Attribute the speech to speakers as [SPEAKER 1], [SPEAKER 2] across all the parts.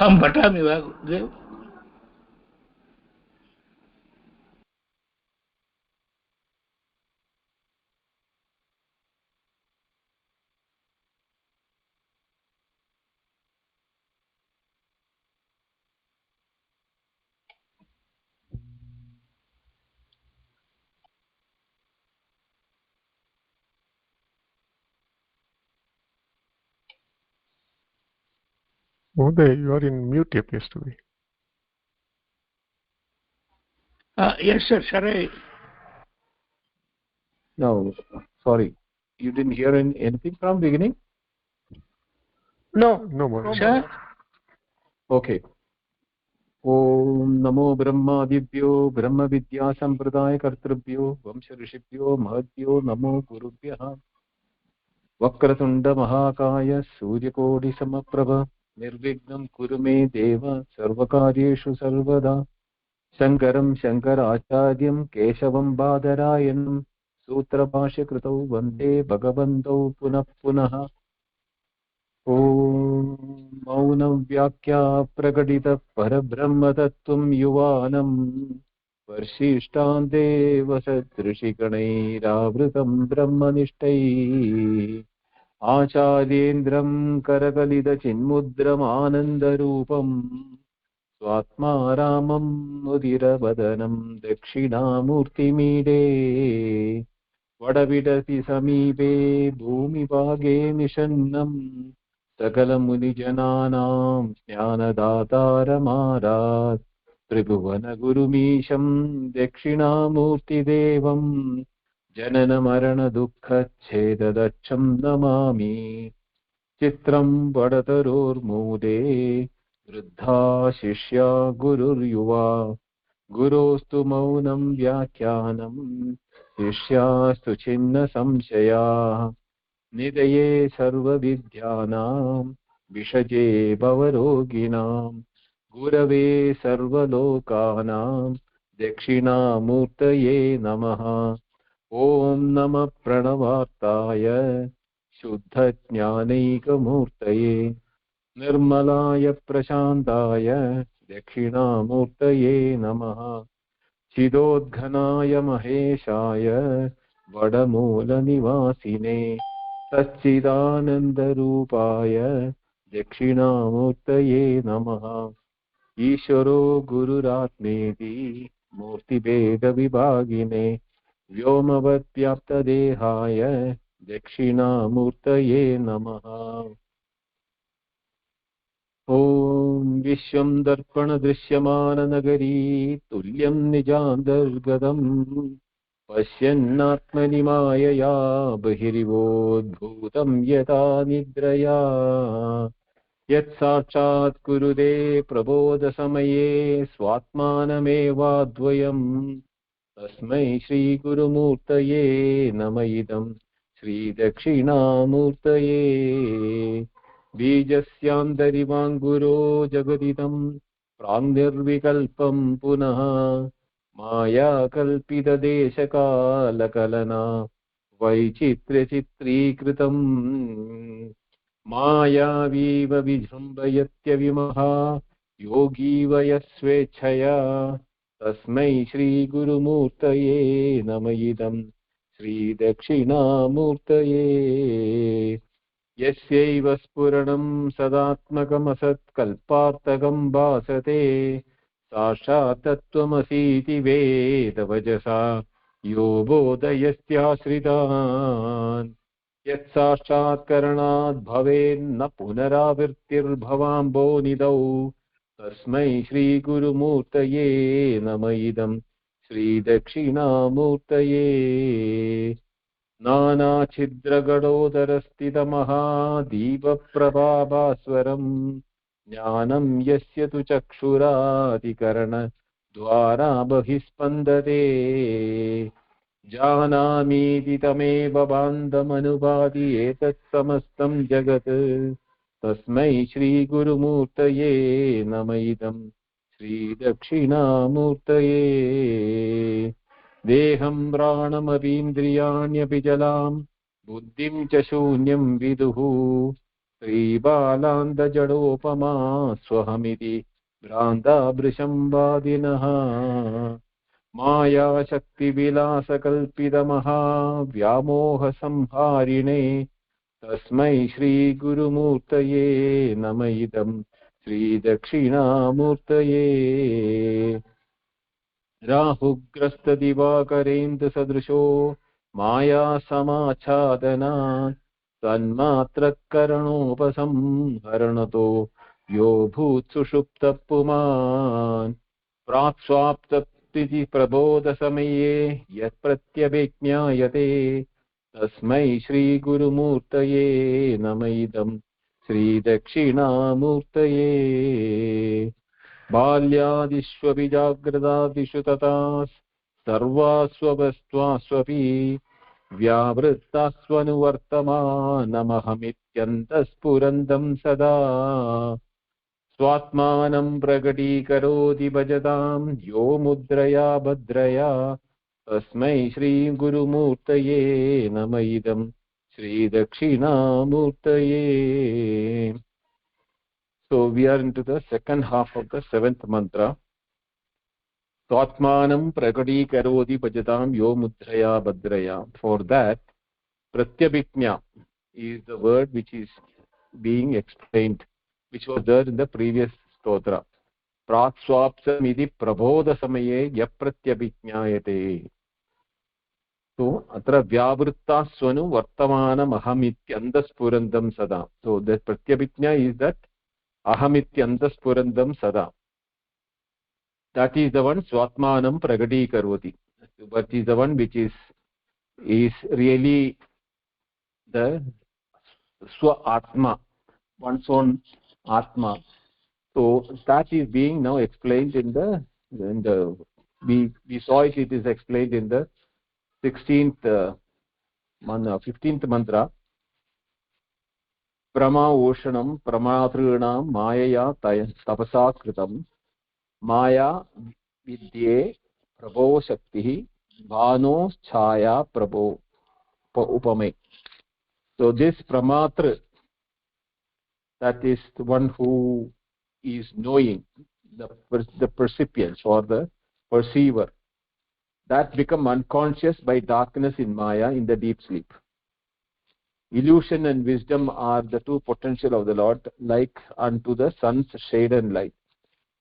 [SPEAKER 1] अहं पठामि वा गुरुदेव?
[SPEAKER 2] Uday, you are in mute appears to be.
[SPEAKER 1] Yes, sir. Shall I?
[SPEAKER 3] No, sorry. You didn't hear anything from beginning?
[SPEAKER 1] No.
[SPEAKER 2] No more.
[SPEAKER 1] Sir?
[SPEAKER 3] Okay. ॐ नमो ब्रह्मादिभ्यो ब्रह्मविद्यासम्प्रदायकर्तृभ्यो वंशऋषिभ्यो महद्भ्यो नमो गुरुभ्यः। वक्रतुण्डमहाकाय सूर्यकोटिसमप्रभ निर्विघ्नं कुरु मे देव सर्वकार्येषु सर्वदा। शङ्करं शङ्कराचार्यं केशवं बादरायणं सूत्रभाष्यकृतौ वन्दे भगवन्तौ पुनः पुनः। ॐ मौनव्याख्या प्रकटितः परब्रह्मतत्त्वं युवानं वर्षिष्ठान्तेव सदृशिगणैरावृतं ब्रह्मनिष्ठैः आचार्येन्द्रं करकलितचिन्मुद्रमानन्दरूपं स्वात्मा रामं मुदिरवदनं दक्षिणामूर्तिमीडे वडविडति समीपे भूमिभागे निषन्नं सकलमुनिजनानां ज्ञानदातारमारात् त्रिभुवनगुरुमीशं दक्षिणामूर्तिदेवं जननमरणदुःखच्छेददक्षं नमामि। चित्रं वडतरोर्मूले वृद्धा शिष्या गुरुर्युवा गुरोस्तु मौनं व्याख्यानं शिष्यास्तु छिन्न संशयाः निधये सर्वविद्यानां विषजे भवरोगिणां गुरवे सर्वलोकानां दक्षिणामूर्तये नमः। ॐ नमः प्रणवार्ताय शुद्धज्ञानैकमूर्तये निर्मलाय प्रशान्ताय दक्षिणामूर्तये नमः। चिदोद्घनाय महेशाय वडमूलनिवासिने सच्चिदानन्दरूपाय दक्षिणामूर्तये नमः। ईश्वरो गुरुरात्मेति मूर्तिभेदविभागिने व्योमवद्व्याप्तदेहाय दक्षिणामूर्तये नमः। ॐ विश्वं दर्पणदृश्यमाननगरी तुल्यं निजान्तर्गतम् पश्यन्नात्मनि मायया बहिरिवोद्भूतं यथा निद्रया यत्साक्षात् कुरुते प्रबोधसमये स्वात्मानमेवाद्वयम् तस्मै श्रीगुरुमूर्तये नम इदं श्रीदक्षिणामूर्तये। बीजस्यान्तरिवाङ्गुरो जगदिदं प्राङ्निर्विकल्पं पुनः माया कल्पितदेशकालकलना वैचित्र्यचित्रीकृतम् मायावीव विजृम्भयत्यविमः योगी वयस्वेच्छया तस्मै श्रीगुरुमूर्तये नम इदं श्रीदक्षिणामूर्तये। यस्यैव स्फुरणं सदात्मकमसत्कल्पार्थकं भासते साक्षात् तत्त्वमसीति वेदवचसा यो बोधयत्याश्रितान् यत्साक्षात्करणात् भवेन्न पुनरावृत्तिर्भवाम्भोनिधौ तस्मै श्रीगुरुमूर्तये नम इदं श्रीदक्षिणामूर्तये। नानाछिद्रगडोदरस्थितमहादीपप्रभाभास्वरम् ज्ञानं यस्य तु चक्षुरादिकरणद्वारा बहिस्पन्दते जानामीति तमेव बान्धमनुभाति एतत् समस्तं जगत् तस्मै श्रीगुरुमूर्तये नम इदं श्रीदक्षिणामूर्तये। देहं प्राणमपीन्द्रियाण्यपि जलां बुद्धिं च शून्यं विदुः श्रीबालान्दजडोपमा स्वहमिति भ्रान्ताभृशम्बादिनः मायाशक्तिविलासकल्पितमहाव्यामोहसंहारिणे तस्मै श्रीगुरुमूर्तये नम इदं श्रीदक्षिणामूर्तये राहुग्रस्तदिवाकरेन्दुसदृशो मायासमाच्छादनात् तन्मात्रकरणोपसंहरणतो यो भूत्सुषुप्तः प्राक्स्वाप्तप्तिति प्रबोधसमये यत्प्रत्यभिज्ञायते तस्मै श्रीगुरुमूर्तये नम इदं श्रीदक्षिणामूर्तये बाल्यादिष्वपि जाग्रदादिषु तथा सर्वास्ववस्त्वास्वपि व्यावृत्तास्वनुवर्तमानमहमित्यन्तःस्फुरन्दं सदा स्वात्मानं प्रकटीकरोति भजतां यो मुद्रया भद्रया तस्मै श्रीगुरुमूर्तये नम इदं श्रीदक्षिणामूर्तये. So we are into the second half of the seventh mantra. Swatmanam prakadikaroti bhajatam yo mudraya bhadraya. For that, pratyabhijna is the word which is being explained, which was there in the previous stotra. Prakswapsamidi prabodha samaye yapratyabhijnayate. So atra vyavritta swanu vartamanam ahamityandasphurandam sada. So the pratyabhijna is that ahamityandasphurandam sada. That is the one swatmanam prakadikaroti. But is the one which is really the swa atma, one's own atma. So that is being now explained in the we saw it. It is explained in the 15th mantra. Prama oshanam pramatrinam mayaya tapasa kritam maya vidye prabho shakti bhano chaya prabho upame. So this pramatra, that is the one who is knowing, the percipient or the perceiver, that become unconscious by darkness in maya in the deep sleep. Illusion and wisdom are the two potential of the Lord, like unto the sun's shade and light.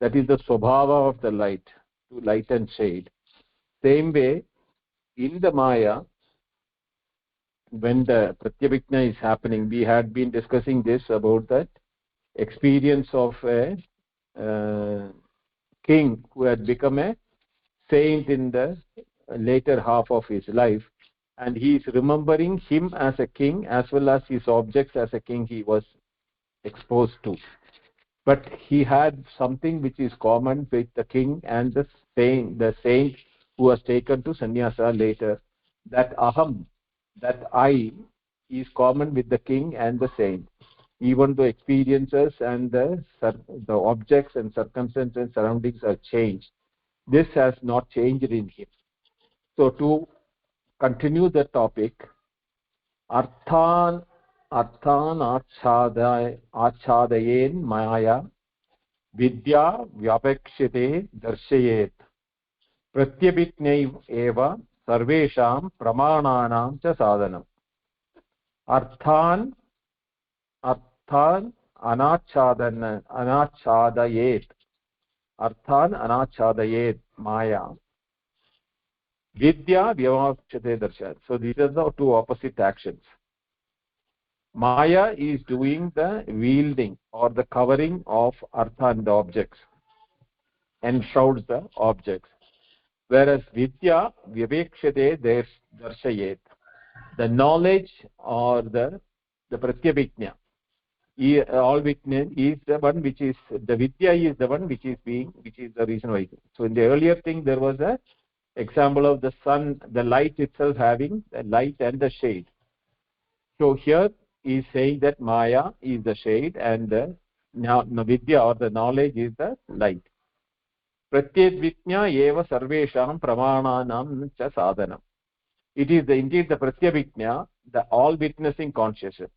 [SPEAKER 3] That is the swabhava of the light, to light and shade. Same way, in the maya, when the pratyabhijna is happening, we had been discussing this about that experience of a king who had become a saint in the later half of his life, and he is remembering him as a king as well as his objects as a king he was exposed to. But he had something which is common with the king and the saint who was taken to sannyasa later. That aham, that I, is common with the king and the saint. Even though experiences and the objects and circumstances and surroundings are changed, this has not changed in him. So to continue the topic, arthan achadayen maya vidya vyapekshite darshayet pratyabhijnai eva sarvesham pramananam cha sadhanam. Arthan anachadayet. Arthan anachadayet maya vidya vyapekshite darshayet. So these are the two opposite actions. Maya is doing the wielding or the covering of artha, the objects, enshrouds the objects, whereas vidya vyapekshate darshayet, the knowledge or the pratyabhijna, all witness is the one which is the vidya is the one which is the reason why. So in the earlier thing there was a example of the sun, the light itself having the light and the shade. So here is saying that maya is the shade and the vidya or the knowledge is the light. Pratyabhijna eva sarvesham pramananam cha sadhanam. It is indeed the pratyabhijna, the all witnessing consciousness.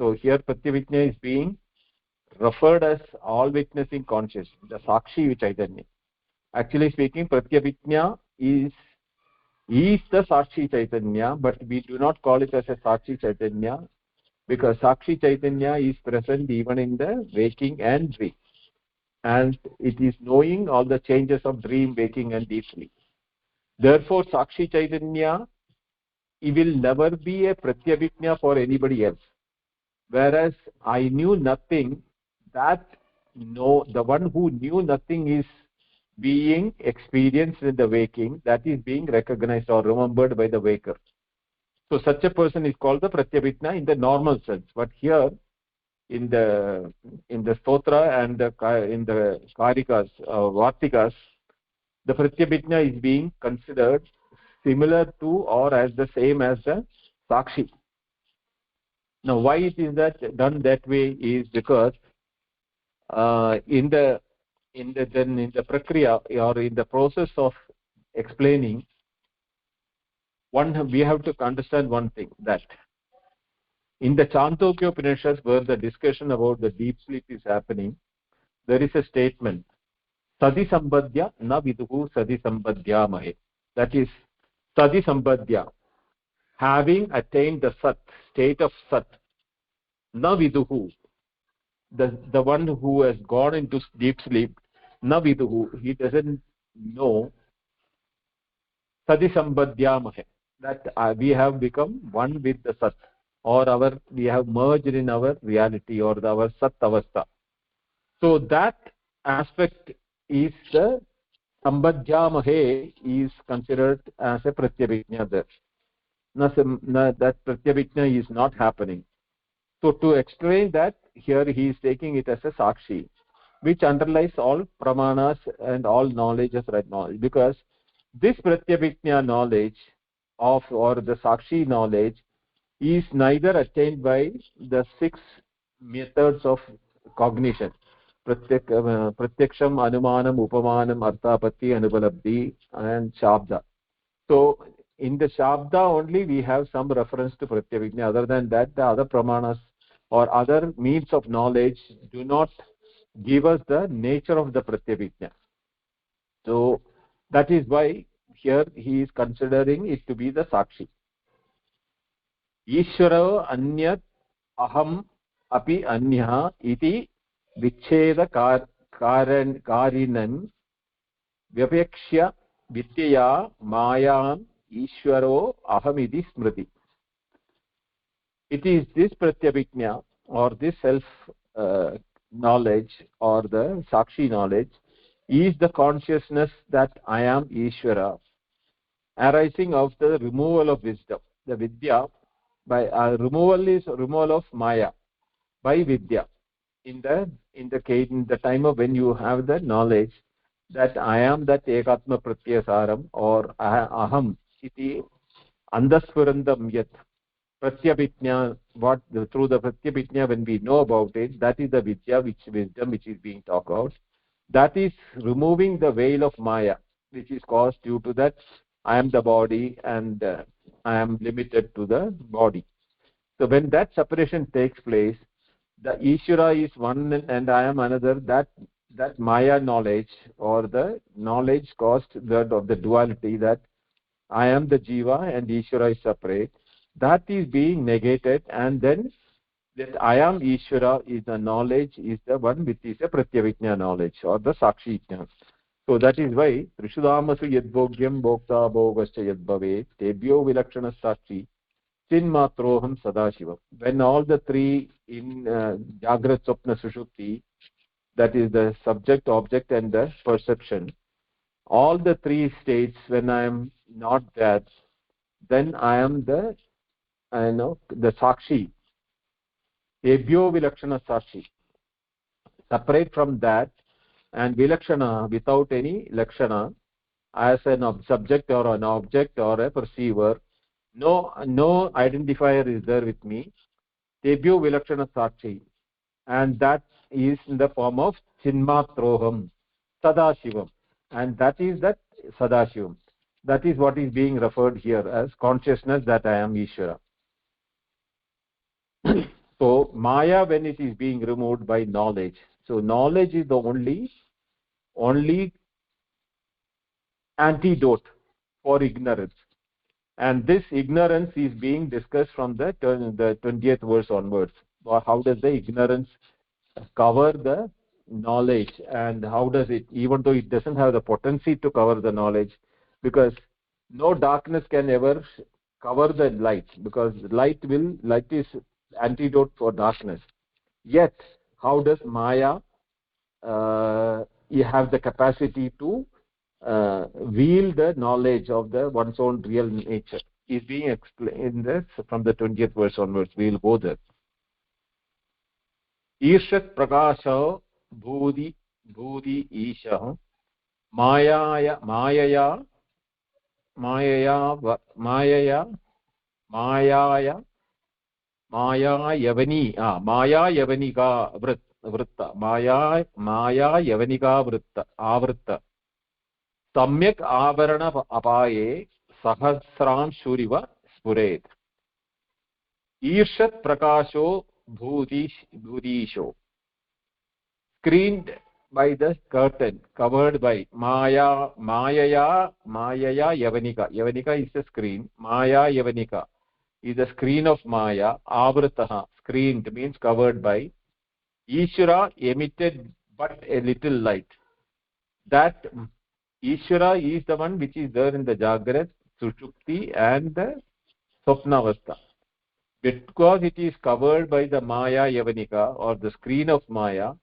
[SPEAKER 3] So here Pratyabhijna is being referred as all witnessing consciousness, the Sakshi Chaitanya. Actually speaking, Pratyabhijna is the Sakshi Chaitanya, but we do not call it as a Sakshi Chaitanya because Sakshi Chaitanya is present even in the waking and dream. And it is knowing all the changes of dream, waking and deep sleep. Therefore, Sakshi Chaitanya, it will never be a Pratyabhijna for anybody else. Whereas I knew nothing, the one who knew nothing is being experienced in the waking, that is being recognized or remembered by the waker. So such a person is called the Pratyabhijna in the normal sense. But here in the Stotra and in the Karikas, Varthikas, the Pratyabhijna is being considered similar to or as the same as the Sakshi. Now why it is that done that way is because in the prakriya or in the process of explaining, we have to understand one thing, that in the Chandogya Upanishads, where the discussion about the deep sleep is happening, there is a statement, Sadi Sambadhya na viduhu Sadi Sambadhya mahe. That is, Sadi Sambadhya, having attained the Sat, state of Sat, na viduhu, the one who has gone into deep sleep, na viduhu, he doesn't know Sadi Sambadhya mahe, that we have become one with the Sat, or we have merged in our reality or our Sat Avastha. So that aspect is the Sambadhyamahe is considered as a Pratyabhijna there. That Pratyabhijna is not happening. So to explain that, here he is taking it as a Sakshi, which underlies all Pramanas and all knowledges, right knowledge. Because this Pratyabhijna knowledge or the Sakshi knowledge is neither attained by the 6 methods of cognition, pratyaksham, anumanam, upamanam, arthapatti, anupalabdhi and shabda. So in the shabda only we have some reference to pratyabhijna. Other than that, the other pramanas or other means of knowledge do not give us the nature of the pratyabhijna. So that is why here he is considering it to be the sakshi. Ishvaro anyat aham api anyah iti vicheda karinan vyapekshya vidyaya mayam ishvaro aham iti smriti. It is this pratyabhijna or this self knowledge or the sakshi knowledge is the consciousness that I am Ishvara, arising of the removal of wisdom. The vidya, by removal is removal of maya by vidya. In the time of when you have the knowledge that I am that ekatma pratyasaram or aham iti andasvarandam yat pratyabhijna, through the pratyabhijna, when we know about it, that is the vidya, wisdom which is being talked about. That is removing the veil of maya, which is caused due to that I am the body and I am limited to the body. So when that separation takes place, the Ishvara is one and I am another, that maya knowledge or the knowledge caused of the duality, that I am the jiva and Ishvara is separate, that is being negated, and then that I am Ishvara is the knowledge, is the one which is a pratyabhijna knowledge or the sakshi jnana. So that is why Trishudamasu yadbhogyam bhokta bhogascha yadbhave tebhyo vilakshana sakshi chinmatroham sadashivam. When all the three in Jagrat Swapna Sushupti, that is the subject, object and the perception, all the three states, when I am not that, then I am the sakshi, ebhyo vilakshana sakshi, separate from that, and vilakshana, without any lakshana, as an subject or an object or a perceiver, no identifier is there with me, ebhyo vilakshana sakshi, and that is in the form of chinmatroham sadashivam, and that is that sadashivam. That is what is being referred here as consciousness that I am Ishvara. So Maya, when it is being removed by knowledge, so knowledge is the only antidote for ignorance. And this ignorance is being discussed from the 20th verse onwards. How does the ignorance cover the knowledge, and how does it, even though it doesn't have the potency to cover the knowledge, because no darkness can ever cover the light, because light is antidote for darkness. Yet how does Maya you have the capacity to wield the knowledge of the one's own real nature is being explained this from the 20th verse onwards. We will go there. ईर्षत् प्रकाशो भूति ईशः मायया माया यवनिका वृत्त माया यवनिका वृत्त आवृत्त सम्यक् आवरण अपाये सहस्रांशुरिव स्फुरेत् ईर्षत् प्रकाशो भूतीशो screened by the curtain, covered by Maya Yavanika is the screen. Maya Yavanika is the screen of Maya. Avrataha, screened, means covered by. Ishvara emitted but a little light. That Ishvara is the one which is there in the Jagrat, Sushupti and the Swapnavastha. Because it is covered by the Maya Yavanika or the screen of Maya,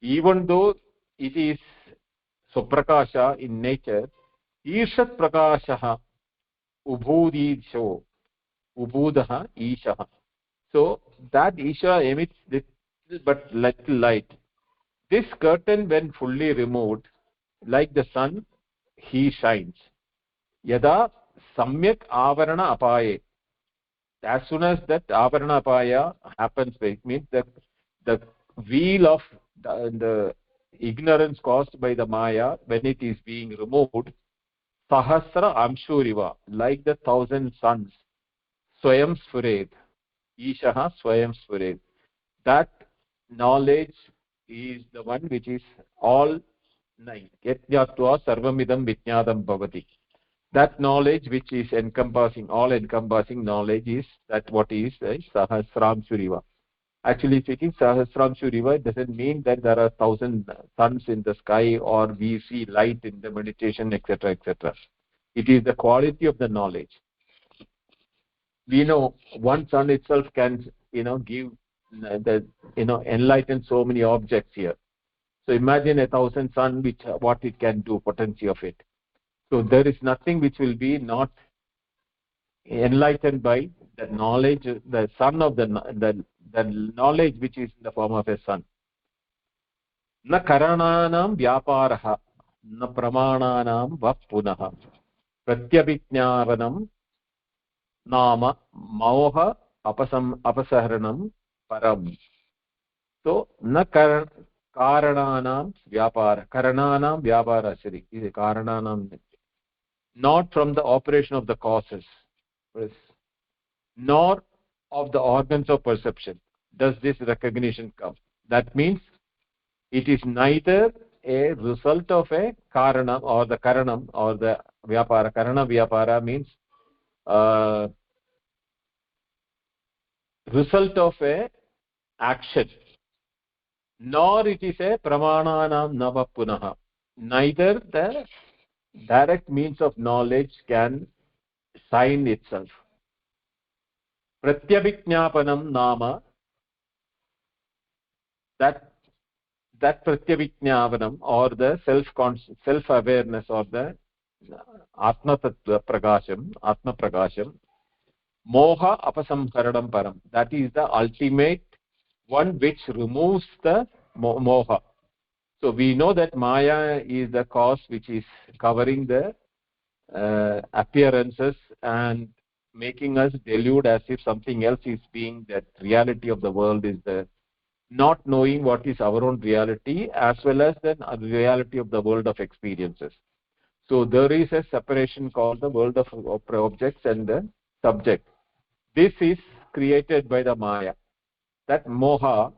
[SPEAKER 3] even though it is Suprakasha in nature, Ishat Prakashaha Ubhudisho Ubhudaha Ishaha. So that Isha emits little but little light. This curtain, when fully removed, like the sun, he shines. Yada Samyak Avarana Apaye. As soon as that Avarana Apaya happens, it means that the wheel of the ignorance caused by the Maya, when it is being removed, Sahasra Amshuriva, like the 1,000 suns, Swayam Sfured, Ishaha Swayam Sfured. That knowledge is the one which is all nine. Yatnyatva sarvamidam vijnadam bhavati. That knowledge which is encompassing, all encompassing knowledge is that what is Sahasram Shuriva. Actually speaking, Sahasram Shuriva doesn't mean that there are 1,000 suns in the sky or we see light in the meditation, etc., etc. It is the quality of the knowledge. We know one sun itself can, give enlighten so many objects here. So imagine 1,000 sun, what it can do, potency of it. So there is nothing which will be not enlightened by the knowledge, the sun of the knowledge which is in the form of a sun. Na karananam vyaparaha, na pramananam va punaha, pratyabhijñāvanam nama moha apasaharanam param. So na karananam vyapara siri is a karananam, not from the operation of the causes, nor of the organs of perception does this recognition come. That means it is neither a result of a karanam or the karanam or the vyapara. Karana vyapara means result of a action, nor it is a pramananam nava punaha. Neither the direct means of knowledge can sign itself. Pratyabhijñāpanam nama, that pratyabhijñāvanam or the self awareness or the atma prakasham, moha apasamharanam param, that is the ultimate one which removes the moha. So we know that Maya is the cause which is covering the appearances and making us delude as if something else is being, that reality of the world is the not knowing what is our own reality, as well as the reality of the world of experiences. So there is a separation called the world of objects and the subject. This is created by the Maya. that moha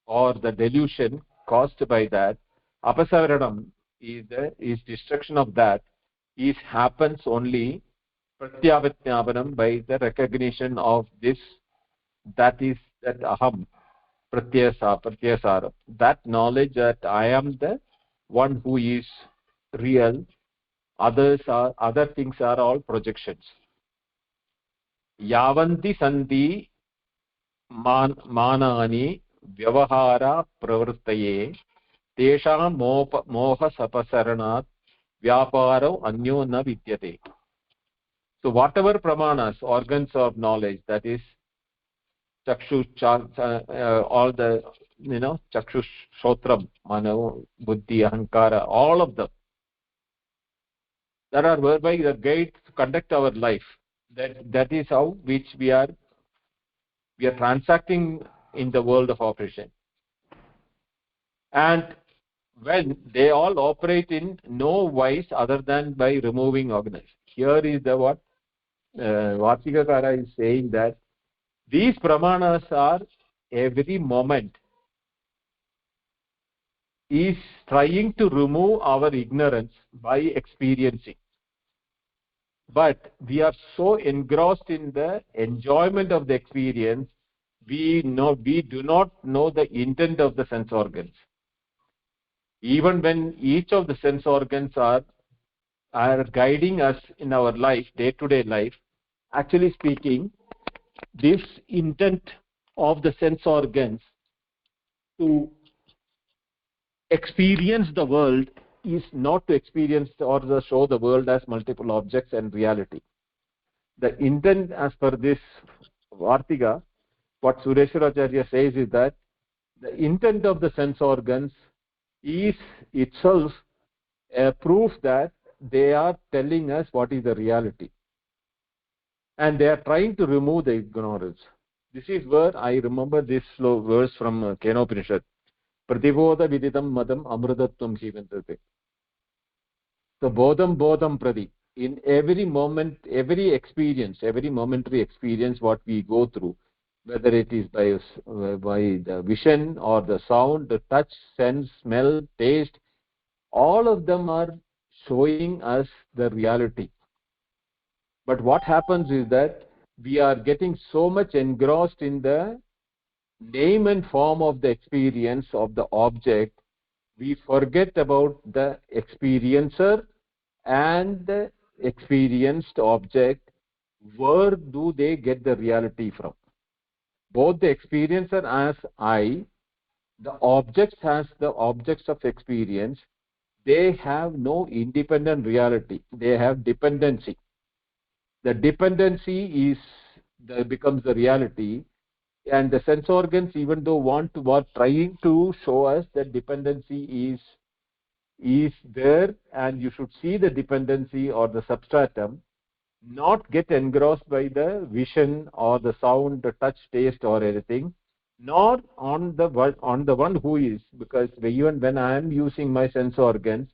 [SPEAKER 3] or the delusion caused by that apasaranam is destruction of that is happens only pratyavajnapanam, by the recognition of this, that is that aham pratyasara, that knowledge that I am the one who is real, other things are all projections. Yavanti santi manani vyavahara pravrittaye tesham moha sapasaranat vyaparo anyo na vidyate. So whatever pramanas, organs of knowledge, that is chakshu, all the, chakshu, shotram, mano, buddhi, ahankara, all of them, that are whereby the guide to conduct our life. That is how which we are transacting in the world of operation. And when they all operate in no wise other than by removing organs. Here is the what Varthika is saying, that these pramanas are every moment is trying to remove our ignorance by experiencing. But we are so engrossed in the enjoyment of the experience, we do not know the intent of the sense organs. Even when each of the sense organs are guiding us in our life, day-to-day life, actually speaking, this intent of the sense organs to experience the world is not to experience or to show the world as multiple objects and reality. The intent, as per this Vartika, what Suresuracharya says is that the intent of the sense organs is itself a proof that they are telling us what is the reality, and they are trying to remove the ignorance. This is where I remember this verse from Kenopanishad. Pratibodha viditam madam amrutatvam jivantate. So bodham prati. In every moment, every experience, every momentary experience what we go through, whether it is by the vision or the sound, the touch, sense, smell, taste, all of them are showing us the reality. But what happens is that we are getting so much engrossed in the name and form of the experience of the object, we forget about the experiencer and the experienced object. Where do they get the reality from? Both the experiencer as I, the objects as the objects of experience, they have no independent reality. They have dependency. The dependency becomes the reality, and the sense organs, even though were trying to show us that dependency is there, and you should see the dependency or the substratum, not get engrossed by the vision or the sound, the touch, taste or anything, nor on the one who is, because even when I am using my sense organs,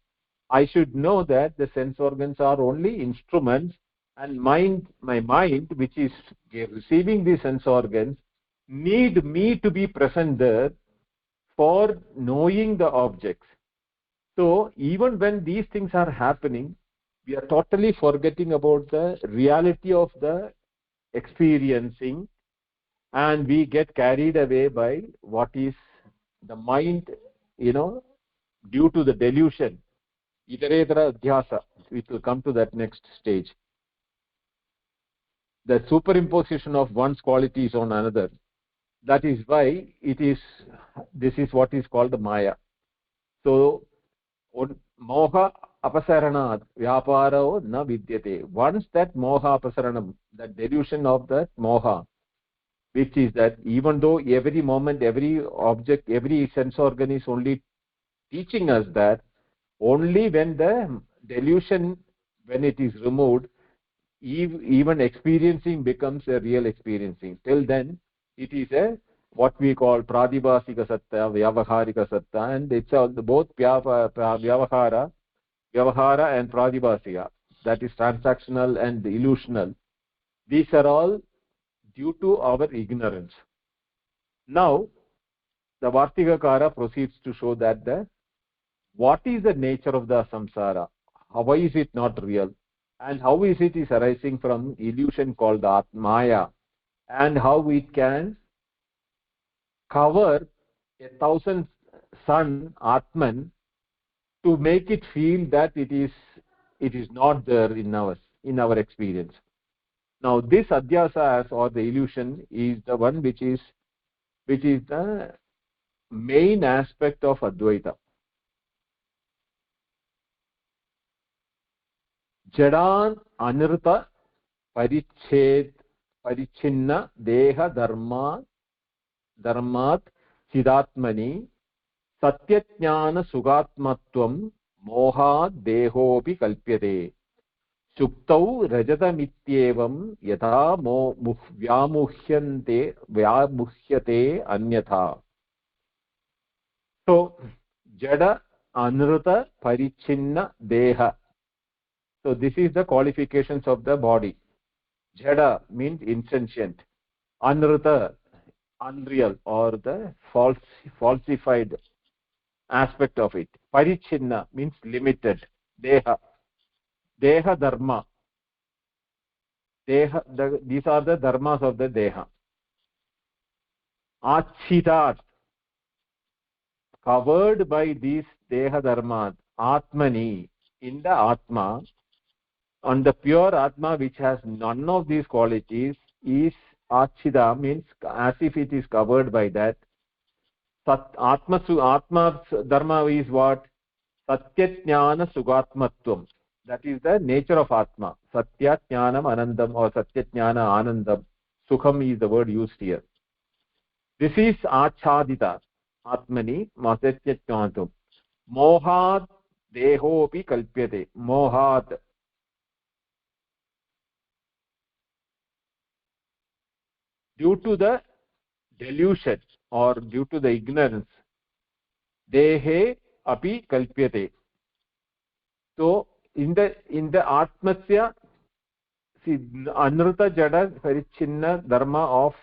[SPEAKER 3] I should know that the sense organs are only instruments, and my mind, which is receiving the sense organs, need me to be present there for knowing the objects. So even when these things are happening, we are totally forgetting about the reality of the experiencing, and we get carried away by what is the mind, due to the delusion, itaretara adhyasa. We will come to that next stage. The superimposition of one's qualities on another. That is why this is what is called the Maya. So moha apasaranat vyaparo na vidyate. Once that moha apasaranam, that delusion of that moha, which is that even though every moment, every object, every sense organ is only teaching us that, only when the delusion, when it is removed, even experiencing becomes a real experiencing. Till then, it is what we call pradibhasika satta, vyavaharika satta, and it's both vyavahara and pradibhasika, that is transactional and illusional. These are all due to our ignorance. Now the Vartikakara proceeds to show that what is the nature of the samsara, why is it not real, and how is it is arising from illusion called the Maya, and how it can cover 1,000 sun Atman to make it feel that it is not there in our experience. Now this adhyasa or the illusion is the one which is the main aspect of Advaita. Jadan Anirta Parichinna Deha Dharmat Chidatmani Satyajnana Sugatmatvam Moha Dehopi Kalpyate Suktau Rajatamityevam Yatha Vyamuhyate Anyatha. So Jada Anirta Parichinna Deha. So this is the qualifications of the body. Jada means insentient. Anrita, unreal, or the falsified aspect of it. Parichinna means limited. Deha dharma. These are the dharmas of the deha. Achidat, covered by these deha dharmas. Atmani, in the atma. On the pure atma which has none of these qualities is achida, means as if it is covered by that. Atma dharma is what? Satya jnana sugatmatvam. That is the nature of atma. Satya jnanam anandam, or satya jnana anandam. Sukham is the word used here. This is achadita atmani masatya jnanatum. Mohat dehopi kalpyate. Mohat, due to the delusion or due to the ignorance, dehe api kalpyate. So in the atmasya, see, anrita jada parichinna dharma of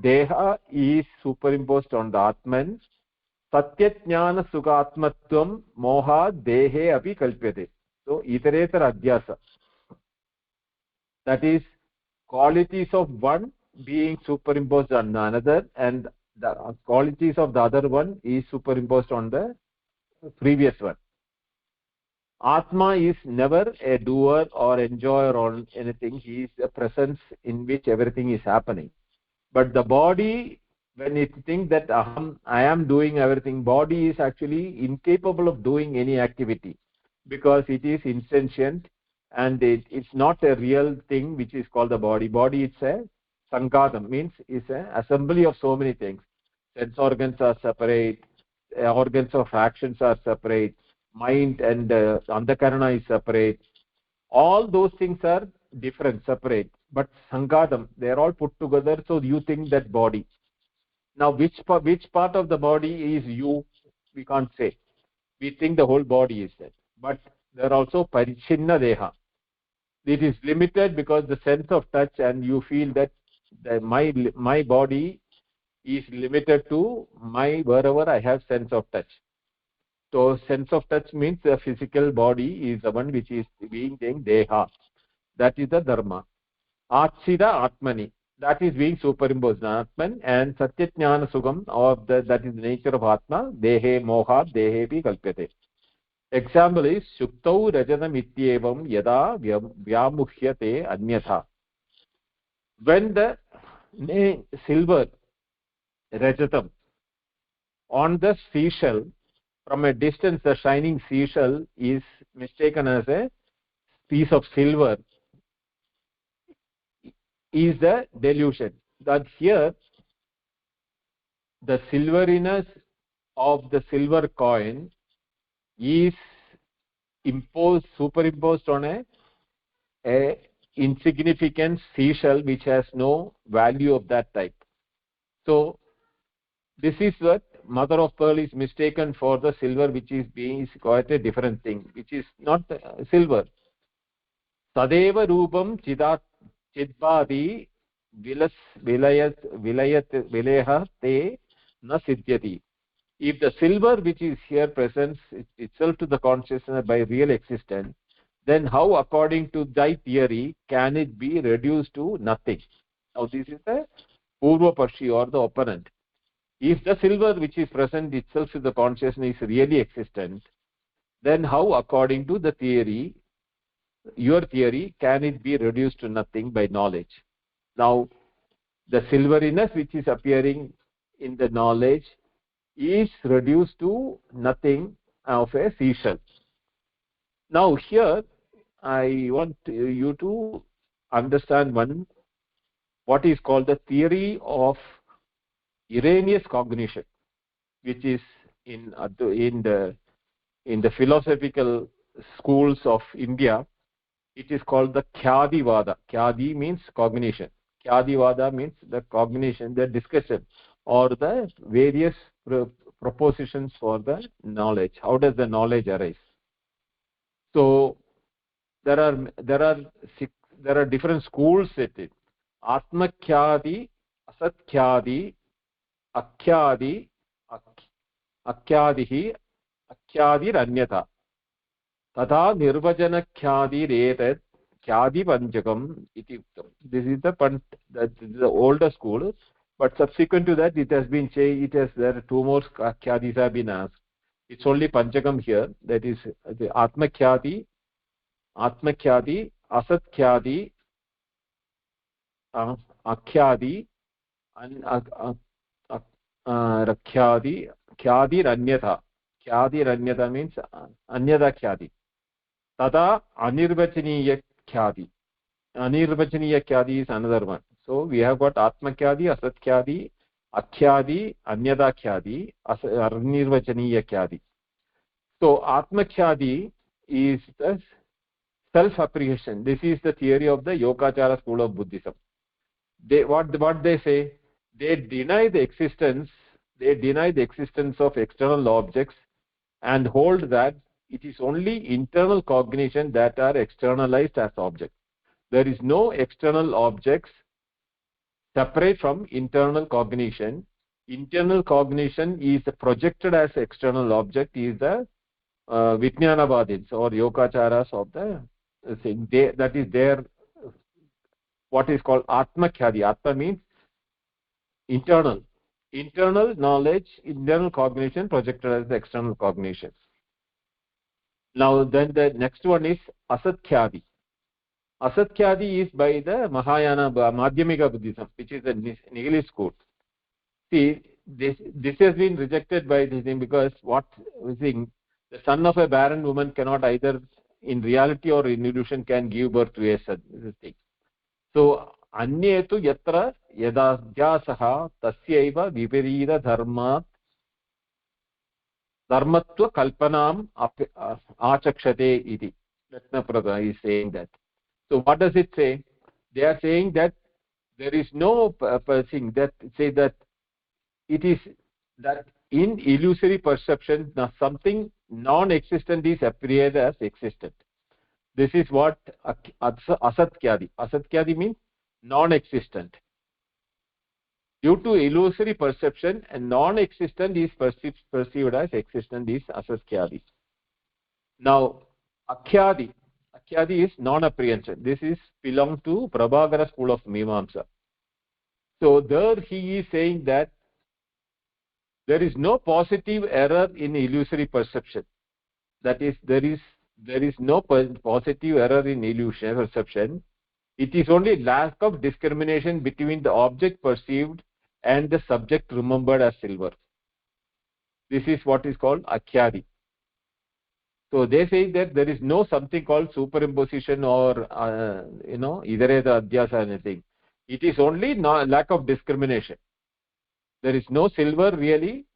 [SPEAKER 3] deha is superimposed on the atman. Satyajnana sugatmatvam moha dehe api kalpyate. So iteretara adhyasa, that is qualities of one being superimposed on another, and the qualities of the other one is superimposed on the previous one. Atma is never a doer or enjoyer on anything. He is a presence in which everything is happening. But the body, when it thinks that I am doing everything, body is actually incapable of doing any activity because it is insentient, and it's not a real thing which is called the body. Body, it's a sanghadam, means it's an assembly of so many things. Sense organs are separate, organs of actions are separate, mind and antakarana is separate. All those things are different, separate, but sanghadam, they are all put together, so you think that body. Now which part of the body is you, we can't say. We think the whole body is that, but there are also parichinna deha. It is limited because the sense of touch, and you feel that my body is limited to wherever I have sense of touch. So sense of touch means the physical body is the one which is being saying deha. That is the dharma. Achida atmani, that is being superimposed on atman, and satyajnana sugam, or that is the nature of atma. Dehe moha dehepi kalpyate. Example is Shuktau Rajanam Ityevam Yada Vyamuhyate Anyatha. When the silver, Rajatam, on the seashell, from a distance the shining seashell is mistaken as a piece of silver, is the delusion. That here the silveriness of the silver coin is superimposed on a insignificant seashell which has no value of that type. So this is what mother of pearl is mistaken for the silver, which is quite a different thing, which is not silver. Tadeva rupam chidbhati vilayah te na siddhyati. If the silver which is here presents itself to the consciousness by real existence, then how, according to thy theory, can it be reduced to nothing? Now this is the Purva Parshi or the opponent. If the silver which is present itself to the consciousness is really existent, then how, according to the theory, your theory, can it be reduced to nothing by knowledge? Now the silveriness which is appearing in the knowledge is reduced to nothing of a seashell. Now here I want you to understand what is called the theory of erroneous cognition, which is in the philosophical schools of India. It is called the Khyadivada. Khyadi means cognition. Khyadivada means the cognition, the discussion, or the various propositions for the knowledge. How does the knowledge arise? So there are different schools at it. Atmakhyadi, Asatkyadi, Akhyadi, Akhyadihi, Akhyadirannyata. Tata nirvajanakhyadirete khyadipanchakam iti uktam. This is the older school, but subsequent to that it has been changed. There are two more khyadis have been asked. It's only panchakam here. That is the atmakhyadi, asatkyadi, akhyadi, rakhyadi, khyadiranyatha. Khyadiranyatha means anyatha khyadi. Tada anirvachaniya khyadi. Anirvachaniya khyadi is another one. So we have got atmakhyadi, asatkyadi, akhyadi, anyada khyadi, anirvachaniya khyadi. So atmakhyadi is the self-apprehension. This is the theory of the Yogacara school of Buddhism. What they say? They deny the existence of external objects and hold that it is only internal cognition that are externalized as objects. There is no external objects separate from internal cognition. Internal cognition is projected as external object, is the Vijnanavadins or Yogacharas of the thing. That is their what is called Atmakhyadi. Atma means internal knowledge, internal cognition projected as the external cognition. Now then the next one is Asatkyadi. Asatkyadi is by the Mahayana Madhyamika Buddhism, which is the nihilist school. See, this has been rejected by this thing because what we think, the son of a barren woman cannot either in reality or in illusion can give birth to a thing. So अन्ये तु यत्र यदाध्यासः तस्यैव विपरीत धर्मत्व कल्पनाम् आचक्षते इति. Ratnaprabha is saying that. So what does it say? They are saying that there is no thing that say that it is that in illusory perception something non-existent is appeared as existent. This is what asatkyadi. Asatkyadi means non-existent. Due to illusory perception, a non-existent is perceived as existent is asatkyadi. Now akhyadi is non-apprehension. This is belong to Prabhakara school of Mimamsa. So there he is saying that there is no positive error in illusory perception. That is, there is no positive error in illusion perception. It is only lack of discrimination between the object perceived and the subject remembered as silver. This is what is called akhyadi. So they say that there is no something called superimposition or idareta adhyasa anything. It is only lack of discrimination. There is no silver really.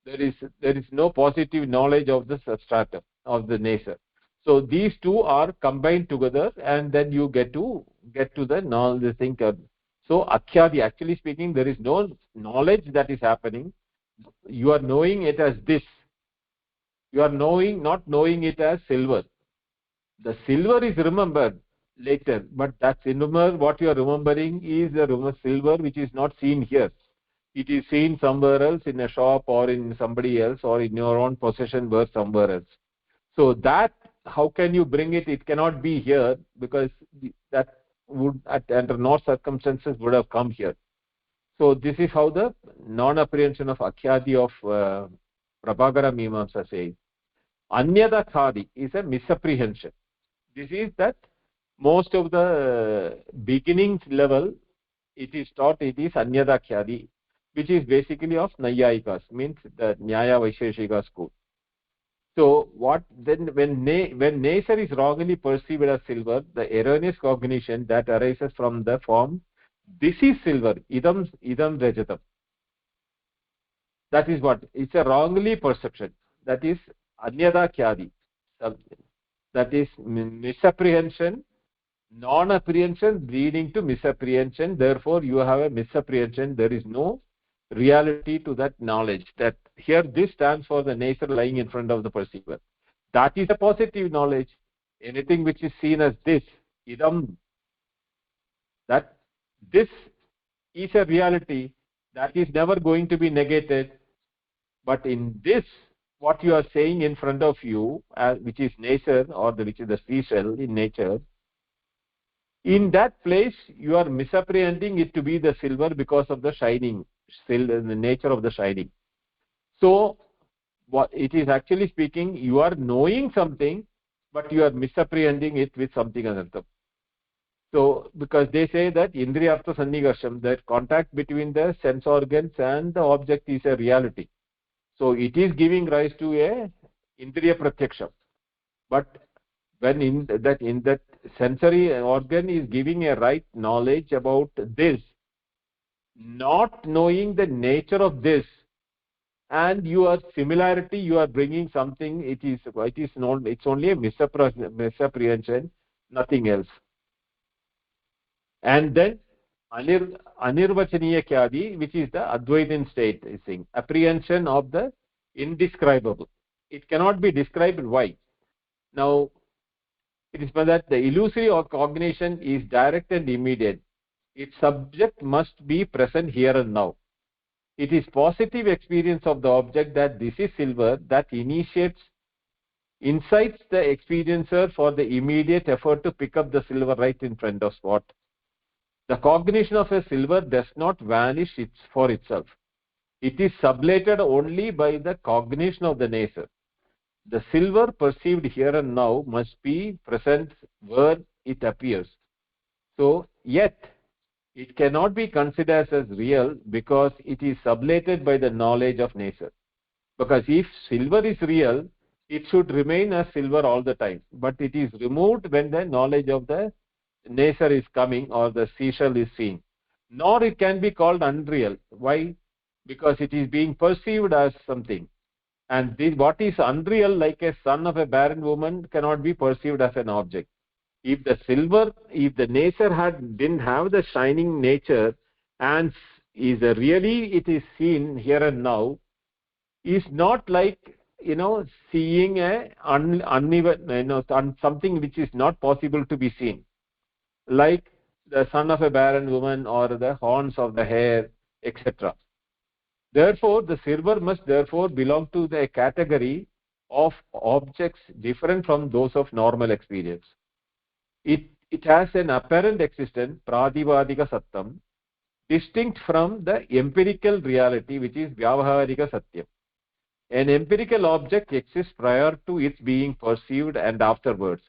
[SPEAKER 3] There is no positive knowledge of the substratum of the nature. So these two are combined together, and then you get to the knowledge thing. So akhyadi, actually speaking, there is no knowledge that is happening. You are knowing it as this. You are not knowing it as silver. The silver is remembered, later, but that silver, what you are remembering is the silver which is not seen here. It is seen somewhere else, in a shop or in somebody else, or in your own possession where somewhere else. So that, how can you bring it? It cannot be here, because that would under no circumstances would have come here. So this is how the non-apprehension of akhyadi of Prabhakara Mimamsa says. Anyada khadi is a misapprehension. This is that most of the beginning level, it is taught, it is anyada khyadi, which is basically of Nayayikas, means the Nyaya Vaisheshika school. So what then, when nature is wrongly perceived as silver, the erroneous cognition that arises from the form, this is silver, idam rajatam. That is what, it's a wrongly perception. That is anyada khyadi. That is misapprehension, non-apprehension leading to misapprehension. Therefore you have a misapprehension. There is no reality to that knowledge. That here, this stands for the nature lying in front of the perceiver. That is a positive knowledge. Anything which is seen as this, idam, that this is a reality that is never going to be negated. But in this, what you are saying in front of you, which is nature, or which is the seashell in nature, in that place you are misapprehending it to be the silver because of the shining, the nature of the shining. So what it is actually speaking, you are knowing something, but you are misapprehending it with something another. So because they say that indriyartha sannigarsham, that contact between the sense organs and the object is a reality. So it is giving rise to a indriya pratyaksham. But when in that sensory organ is giving a right knowledge about this, not knowing the nature of this, and your similarity, you are bringing something, it is known, it's only a misapprehension, nothing else. And then anirvachaniya khyadi, which is the Advaitin state, is saying apprehension of the indescribable. It cannot be described. Why? Now it is that the illusory or cognition is direct and immediate. Its subject must be present here and now. It is positive experience of the object that this is silver that incites the experiencer for the immediate effort to pick up the silver right in front of spot. The cognition of a silver does not vanish for itself. It is sublated only by the cognition of the nature. The silver perceived here and now must be present where it appears. So, yet, it cannot be considered as real because it is sublated by the knowledge of nature. Because if silver is real, it should remain as silver all the time. But it is removed when the knowledge of the nature is coming or the seashell is seen. Nor it can be called unreal. Why? Because it is being perceived as something. And this, what is unreal, like a son of a barren woman, cannot be perceived as an object. If the nature didn't have the shining nature, and really it is seen here and now, is not like seeing uneven, something which is not possible to be seen, like the son of a barren woman or the horns of the hare, etc. Therefore the silver must therefore belong to the category of objects different from those of normal experience. It has an apparent existence, pradivadika sattam, distinct from the empirical reality, which is vyavaharika satyam. An empirical object exists prior to its being perceived and afterwards,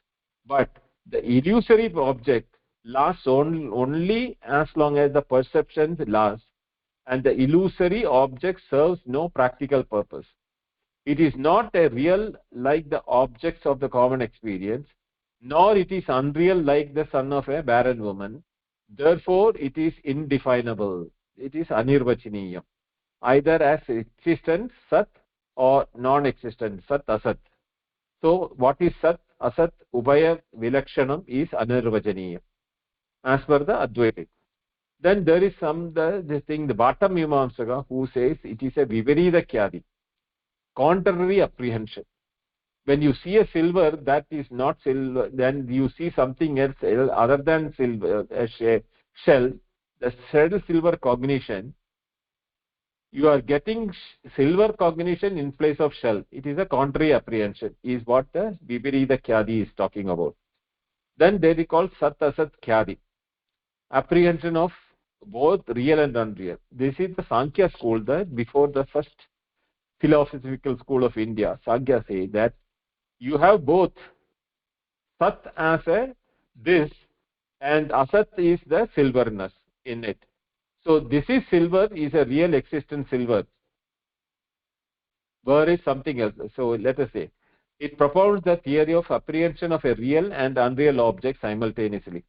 [SPEAKER 3] but the illusory object lasts only as long as the perception lasts, and the illusory object serves no practical purpose. It is not a real like the objects of the common experience, nor it is unreal like the son of a barren woman. Therefore it is indefinable. It is anirvachaniyam, either as existent sat or non-existent sat asat. So what is sat asat ubhaya vilakshanam is anirvachaniyam as per the Advaita. Then there is the bottom Mimamsaka who says it is a viparita khyadi, contrary apprehension. when you see a silver that is not silver, then you see something else other than silver, shell, the silver cognition, you are getting silver cognition in place of shell. It is a contrary apprehension, is what the Viparita Khyadi is talking about. Then they recall Sat Asat Khyadi, apprehension of both real and unreal. This is the Sankhya school, that before the first philosophical school of India. Sankhya say that you have both Sat as a this and Asat is the silverness in it. So this is silver, is a real existent silver. Where is something else? So let us say it propounds the theory of apprehension of a real and unreal object simultaneously.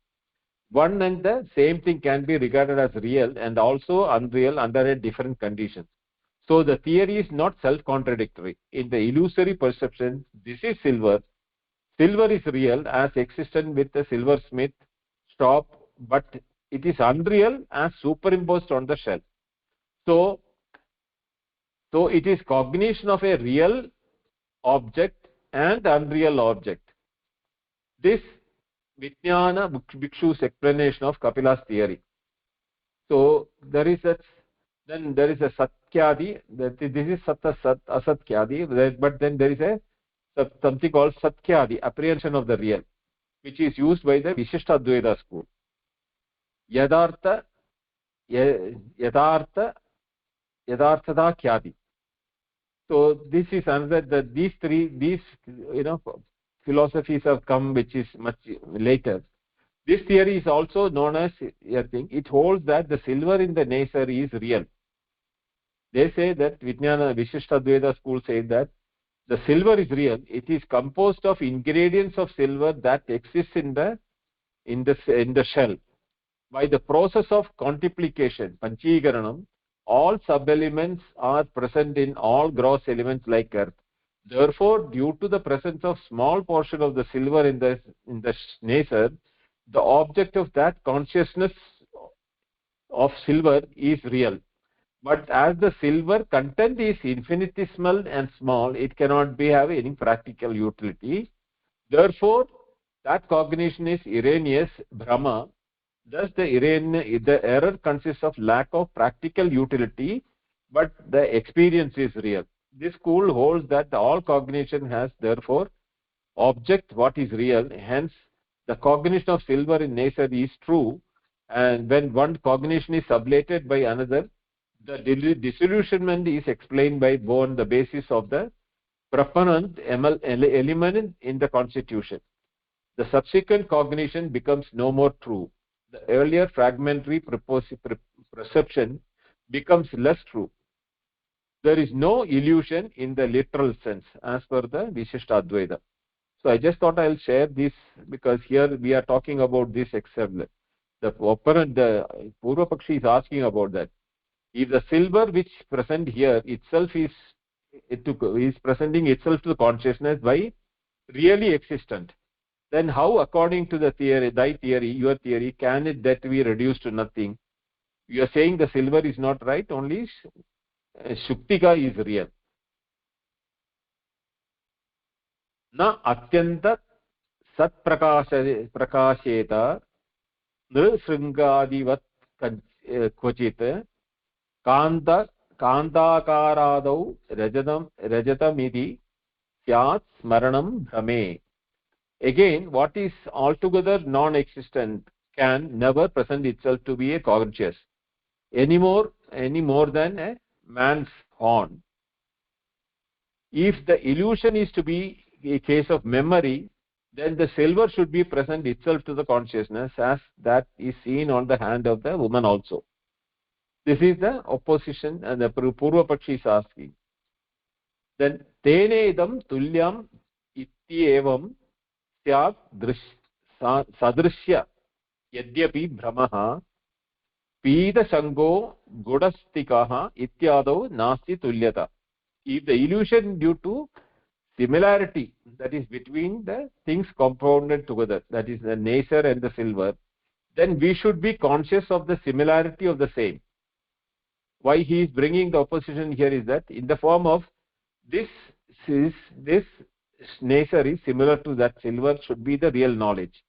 [SPEAKER 3] One and the same thing can be regarded as real and also unreal under a different conditions. So the theory is not self-contradictory. In the illusory perception, this is silver. Silver is real as existent with the silversmith shop, but it is unreal as superimposed on the shell. So it is cognition of a real object and unreal object. This Vijnana Bhikshu's explanation of Kapila's theory. So there is a Satyadi, that this is Asatyadi, but then there is a something called Satyadi, apprehension of the real, which is used by the Vishishtadvaita school. Yadartha Yadartha Yadarthada Khyadi. So this is another, these philosophies have come, which is much later. This theory is also known as a thing. It holds that the silver in the nature is real. They say that Vijnana Vishishtadvaita school says that the silver is real. It is composed of ingredients of silver that exists in the shell. By the process of quantiplication, Panchigaranam, all sub-elements are present in all gross elements like earth. Therefore, due to the presence of small portion of the silver in the nature, the object of that consciousness of silver is real. But as the silver content is infinitesimal and small, it cannot have any practical utility. Therefore, that cognition is erroneous, Brahma. Thus, the error consists of lack of practical utility, but the experience is real. This school holds that all cognition has, therefore, object what is real. Hence, the cognition of silver in nature is true, and when one cognition is sublated by another, the disillusionment is explained by on the basis of the proponent element in the constitution. The subsequent cognition becomes no more true. The earlier fragmentary perception becomes less true. There is no illusion in the literal sense as per the Vishishtadvaita. So I just thought I'll share this because here we are talking about this example. The opponent, the Purva Pakshi, is asking about that. If the silver which present here itself is presenting itself to the consciousness by really existent, then how, according to the theory, your theory, can it that be reduced to nothing? You are saying the silver is not right, only Shuktika is real. Na atyanta sat prakasheta nrisringadivat kvachit कान्ताकारादौ रजतमिति स्यात् स्मरणं भ्रमे. Again, what is altogether non-existent can never present itself to be a conscious any more than a man's horn. If the illusion is to be a case of memory, then the silver should be present itself to the consciousness, as that is seen on the hand of the woman also. This is the opposition, and the Purva Pakshi is asking. Then tenedam tulyam ityevam syat sadrishya yadyapi brahmaha pīdasango gudastikaha ityado nasti tulyata. If the illusion due to similarity, that is between the things compounded together, that is the nature and the silver, then we should be conscious of the similarity of the same. Why he is bringing the opposition here is that in the form of this nature is similar to that silver should be the real knowledge.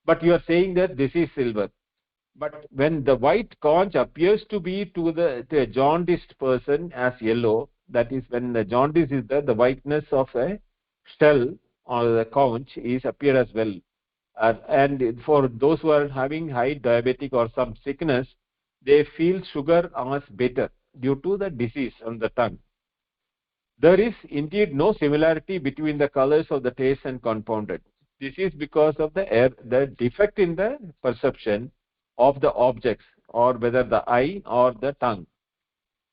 [SPEAKER 3] But you are saying that this is silver. But when the white conch appears to be to a jaundiced person as yellow, that is when the jaundice is there, the whiteness of a shell or the conch is appeared as well. And for those who are having high diabetic or some sickness, they feel sugar as bitter due to the disease on the tongue. There is indeed no similarity between the colors of the taste and compounded. This is because of the defect in the perception of the objects, or whether the eye or the tongue.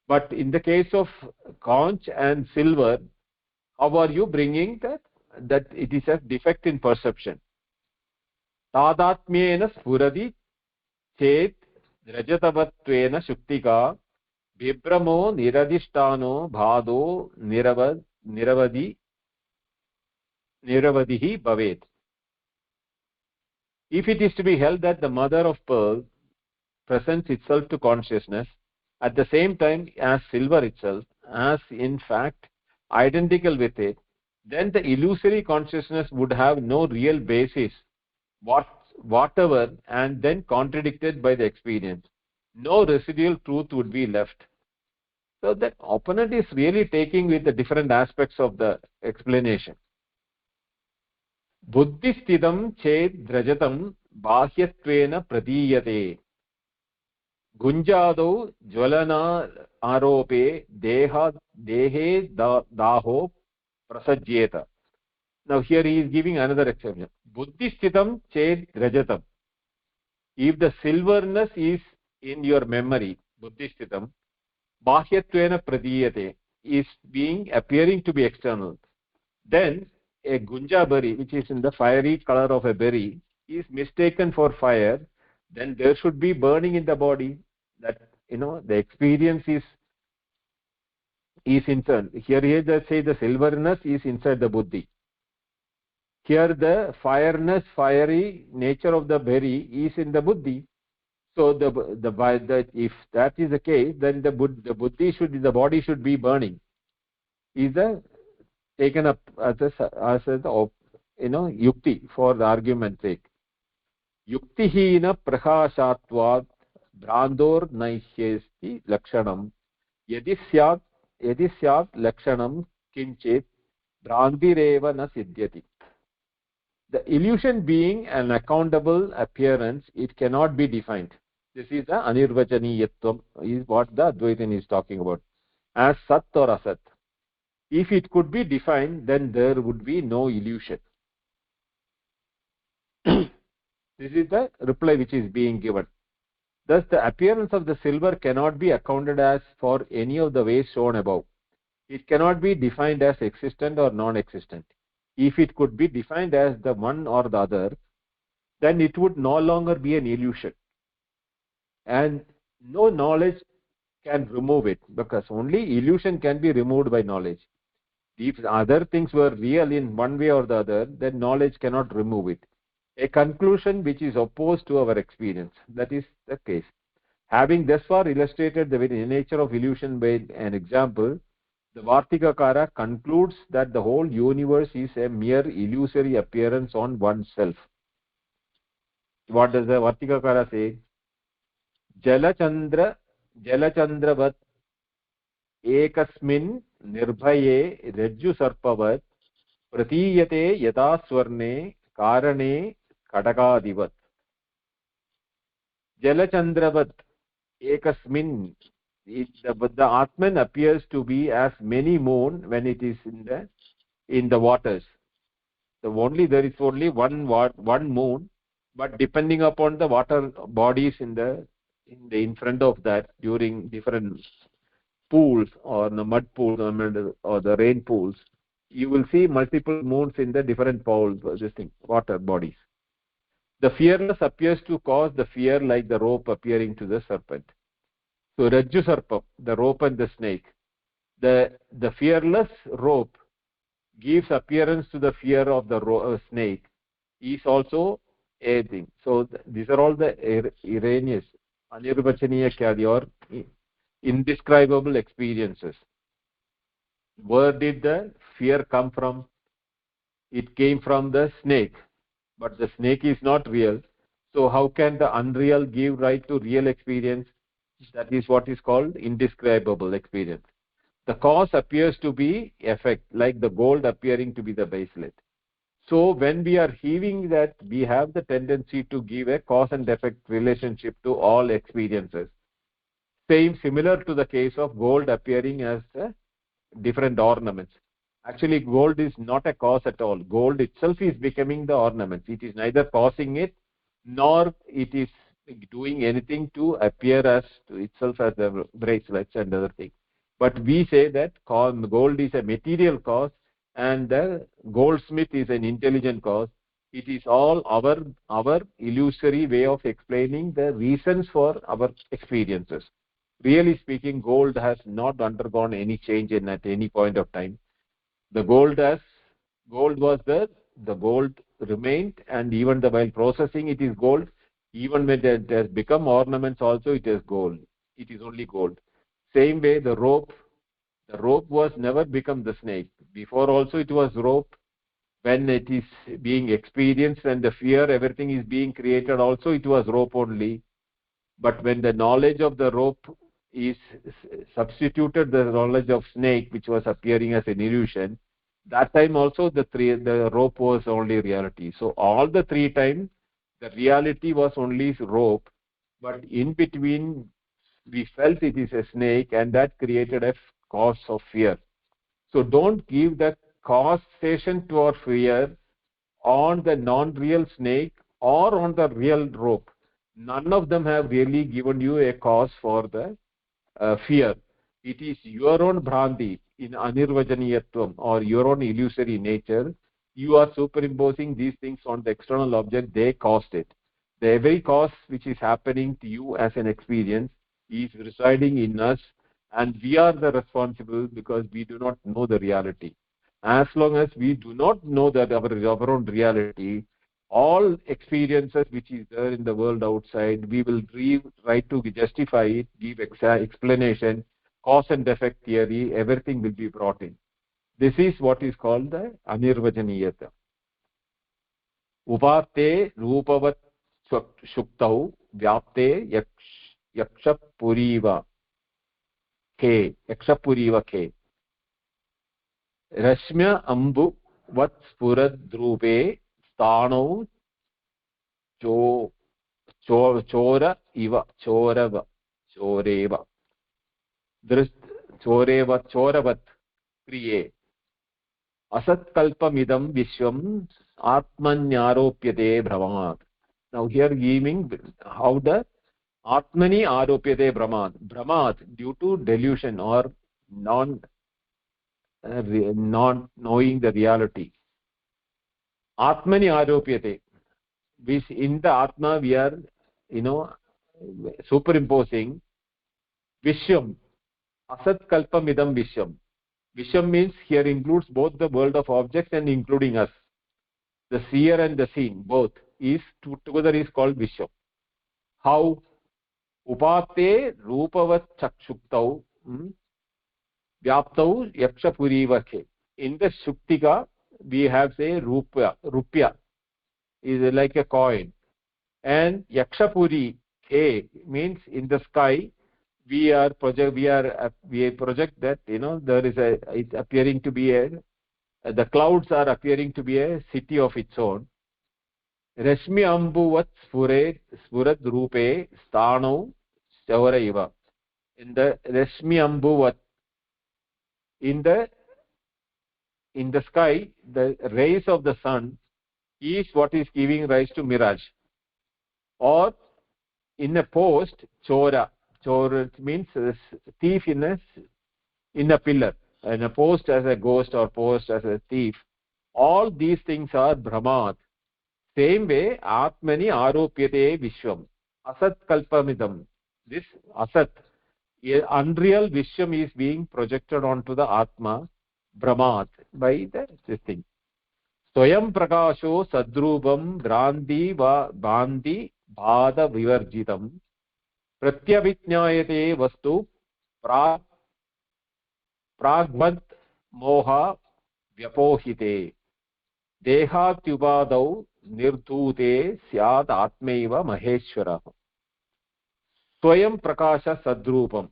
[SPEAKER 3] But in the case of conch and silver, how are you bringing that it is a defect in perception? Tadatmyena spuradi chet rajatavattvena shuktika Vibramo niradishtano bhado niravadihi bhavet. If it is to be held that the mother of pearl presents itself to consciousness at the same time as silver itself, as in fact identical with it, then the illusory consciousness would have no real basis whatever, and then contradicted by the experience. No residual truth would be left. So that opponent is really taking with the different aspects of the explanation. Buddhistidam ched drajatam bahyatvena pradiyate gunjado jvalana arope dehe daho prasajyeta. Now here he is giving another exception. Buddhistidam ched drajatam. If the silverness is in your memory, buddhistidam, bahyatvena pradiyate is appearing to be external, then a gunja berry, which is in the fiery color of a berry, is mistaken for fire, then there should be burning in the body. That the experience is inside. Here they say the silverness is inside the buddhi. Here the fiery nature of the berry is in the buddhi. So if that is the case, then the body should be burning. Is taken up as yukti for the argument's sake. Yuktihina prahashatvat brandor naishyesti lakshanam yadi syat lakshanam kinchit brandireva na siddhyati. The illusion being an accountable appearance, it cannot be defined. This is the anirvachaniyatvam, is what the Advaitin is talking about, as sat or asat. If it could be defined, then there would be no illusion. This is the reply which is being given. Thus, the appearance of the silver cannot be accounted as for any of the ways shown above. It cannot be defined as existent or non-existent. If it could be defined as the one or the other, then it would no longer be an illusion. And no knowledge can remove it, because only illusion can be removed by knowledge. If other things were real in one way or the other, then knowledge cannot remove it. A conclusion which is opposed to our experience, that is the case. Having thus far illustrated the very nature of illusion by an example, the Varthikakara concludes that the whole universe is a mere illusory appearance on oneself. What does the Varthikakara say? Jalachandravat ekasmin nirbhaye rajju sarpavat pratiyate yata swarne karane kadakadivat. Jalachandravat ekasmin, the Atman appears to be as many moon when it is in the waters. So there is only one moon, but depending upon the water bodies in front of that, during different pools or the mud pools or the rain pools, you will see multiple moons in the different pools, water bodies. The fearless appears to cause the fear, like the rope appearing to the serpent. So Rajju Sarpa, the rope and the snake, the fearless rope gives appearance to the fear of the snake, is also a thing. So these are all the erroneous, anirvachaniya kyadi, or indescribable experiences. Where did the fear come from? It came from the snake, but the snake is not real. So how can the unreal give right to real experience? That is what is called indescribable experience. The cause appears to be effect, like the gold appearing to be the bracelet. So when we are heaving that, we have the tendency to give a cause and effect relationship to all experiences. Similar to the case of gold appearing as different ornaments. Actually, gold is not a cause at all. Gold itself is becoming the ornaments. It is neither causing it, nor it is doing anything to appear as to itself as the bracelets and other things. But we say that gold is a material cause and the goldsmith is an intelligent cause. It is all our illusory way of explaining the reasons for our experiences. Really speaking, gold has not undergone any change at any point of time. The gold was there, the gold remained, and even while processing it is gold. Even when it has become ornaments also, it is gold. It is only gold. Same way the rope was never become the snake. Before also it was rope. When it is being experienced and the fear, everything is being created also, it was rope only. But when the knowledge of the rope is substituted the knowledge of snake, which was appearing as an illusion, that time also the rope was only reality. So all the three times the reality was only rope, but in between we felt it is a snake, and that created a cause of fear. So don't give the causation to our fear on the non-real snake or on the real rope. None of them have really given you a cause for the fear. It is your own bhranti in anirvajaniyatvam, or your own illusory nature. You are superimposing these things on the external object. They caused it. The every cause which is happening to you as an experience is residing in us, and we are the responsible because we do not know the reality. As long as we do not know that our own reality, all experiences which is there in the world outside, we will try to justify it, give explanation, cause and effect theory, everything will be brought in. This is what is called the anirvajaniyata. Upate rupavat shuktau vyapte yakshapuriva ke rashmya ambu vat spuradrupe sthanau chora iva choreva choravat kriye asatkalpamidam vishwam atmanyaropyate brahmat. Now here giving how the atmani aropyate brahmat due to delusion or non knowing the reality. Atmani aropyate, which in the atma we are superimposing vishwam. Asat kalpam idam vishwam. Vishwam means here includes both the world of objects and including us. The seer and the seen, both is together is called vishwam. How? Upate rupavat chakshuktau vyaptau yakshapurivake. In the shuktika we have say rupya is like a coin, and yakshapuri ke means in the sky. We project that there is it's appearing to be the clouds are appearing to be a city of its own. Rashmi ambuvat spurad rupe sthanau chauraiva. In the Rashmi ambuvat, in the sky, the rays of the sun is what is giving rise to mirage. Or in a post, chora means thief in a pillar, and a post as a ghost or post as a thief. All these things are brahmat. Same way, atmani aropyate vishwam. Asat kalpamidam. This asat, unreal vishwam is being projected onto the atma, brahmat, by this thing. Swayam prakasho sadrupam bhranti bhandi bhada vivarjitam pratyavijnayate vastu pragvad moha व्यपोहिते देहात्युपादौ निर्धूते स्यात् आत्मैव महेश्वरः स्वयं प्रकाश सद्रूपम्.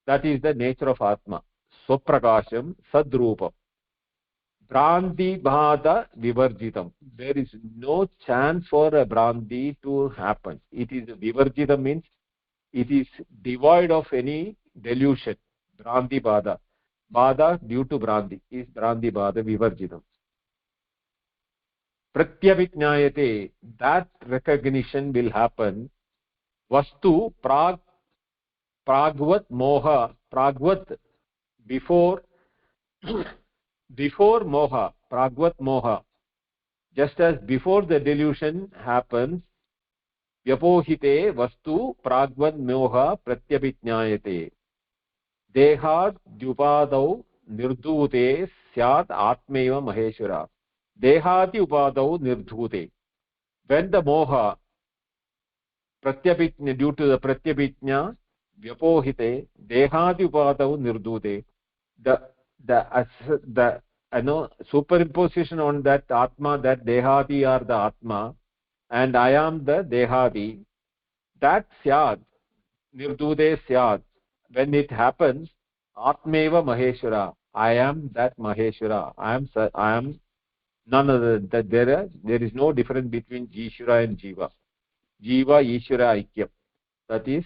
[SPEAKER 3] That is the nature of Atma. Swaprakasham sadrupam. Brandi bhada vivarjitam. There is no chance for a brandi to happen. It is vivarjitam means it is devoid of any delusion. Brandi bhada. Bhada due to brandi is brandi bhada vivarjitam. Pratyavijnayate, that recognition will happen. Vastu pragvat moha, pragvat before before moha, pragvat moha, just as before the delusion happens, vyapohite vastu pragvat moha pratyabhijnayate dehad upadau nirdhute syat atmeva maheshwara. Dehati upadau nirdhute. When the moha pratyabhijna, due to the pratyabhijna, vyapohite dehati upadau nirdhute, the superimposition on that atma, that dehadi are the atma and I am the dehadi, that syad nirdude syad, when it happens, atmeva maheshwara, I am that maheshwara, I am none other. That there is no difference between jishvara and jiva. Jiva ishvara aikyam, that is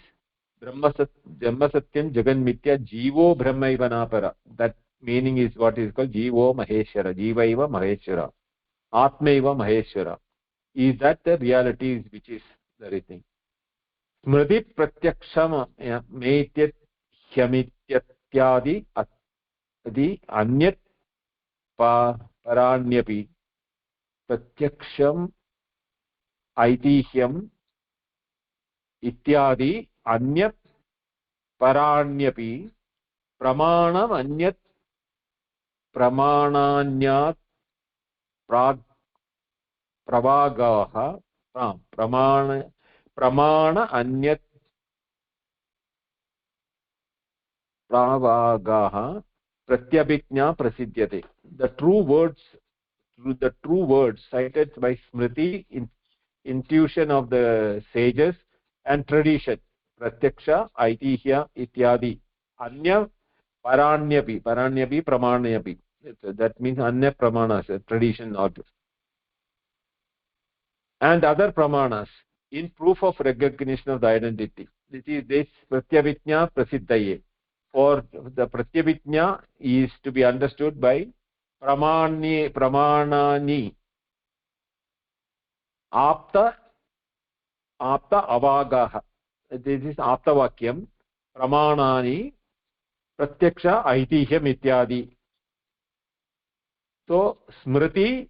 [SPEAKER 3] brahma satyam jagan mitya jivo brahmaiva napara. That meaning is what is called jivo maheshwara, jivaiva maheshwara, atmaiva maheshwara. Is that the reality is which is the thing. Smriti pratyaksham meityat hyamityatyaadi adi anyat paranyapi pratyaksham aitihyam ityadi anyat paranyapi pramanam anyat pramananyat pravagaha pramana anyat pravagaha pratyabhijna prasidyate. The true words cited by smriti, intuition of the sages, and tradition, pratyaksha, aitihya ityadi, anya paranyapi pramanyapi, that means anya pramanas, tradition or and other pramanas in proof of recognition of the identity. This pratyabhijna prasiddhaye. For the pratyabhijna is to be understood by pramanani apta avagaha. This is apta vakyam. Pramanani pratyaksha aitihyam ityadi. So smriti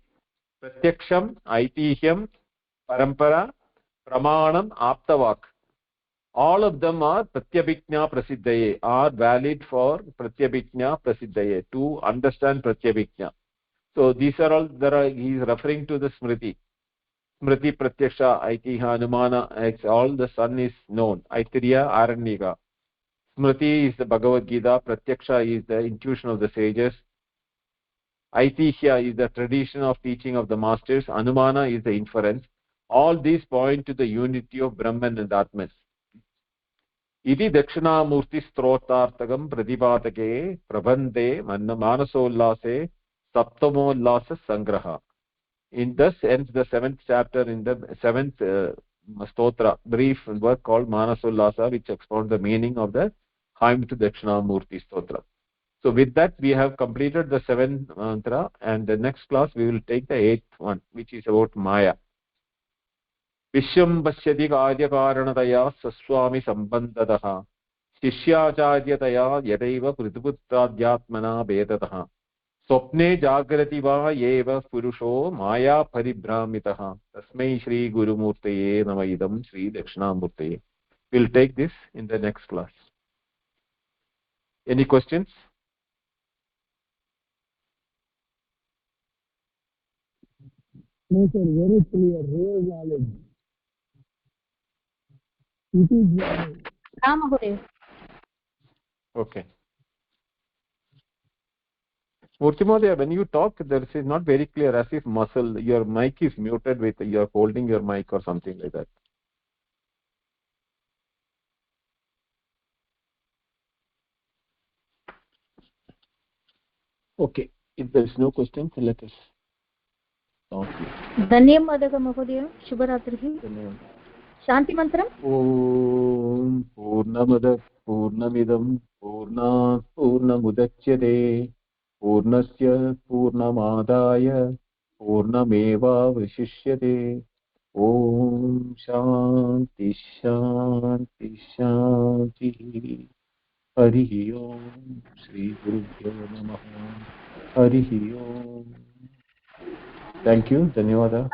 [SPEAKER 3] pratyaksham aitihyam parampara pramanam aptavak, all of them are pratyabhijna prasiddhaye, are valid for pratyabhijna prasiddhaye, to understand pratyabhijna. So these are all, he is referring to the smriti pratyaksha aitiha anumana, all the sun is known, aitiriya aranyika. Smriti is the Bhagavad Gita, pratyaksha is the intuition of the sages, aitihya is the tradition of teaching of the masters, anumana is the inference. All these point to the unity of Brahman and Atman. इति दक्षिणामूर्ति स्तोत्रार्थकं प्रतिपादके प्रबन्धे मानसोल्लासे सप्तमोल्लास संग्रह. In this ends the 7th chapter in the 7th stotra, brief work called Manasollasa, which expounds the meaning of the hymn to Dakshinamurthy Stotra. So with that we have completed the 7th mantra, and the next class we will take the 8th one, which is about Maya. विश्वं पश्यति कार्यकारणतया स्वस्वामि सम्बन्धतः शिष्याचार्यतया यदैव पृथुपुत्राध्यात्मना भेदतः स्वप्ने जागृति वा एव पुरुषो माया परिभ्रामितः तस्मै श्री गुरुमूर्तये नमः. इदं श्री दक्षिणामूर्तये. We'll take this in the next class. Any questions?
[SPEAKER 1] No, sir, very clear, real knowledge. It is
[SPEAKER 3] Okay. Murthy Mahodaya, when you talk, there is not very clear, as if muscle, your mic is muted with, you're holding your mic or something like that. Okay, if there is no question, let us stop here.
[SPEAKER 4] धन्यवादः महोदय, शुभरात्रिः। शान्तिमन्त्रम्।
[SPEAKER 3] ॐ पूर्णमदः पूर्णमिदं पूर्णात् पूर्णमुदच्यते पूर्णस्य पूर्णमादाय पूर्णमेवावशिष्यते ॐ शान्ति शान्ति शान्तिः। हरिः ओम् श्रीगुरुभ्यो नमः। हरिः ओम्। थैंक यू, धन्यवादः।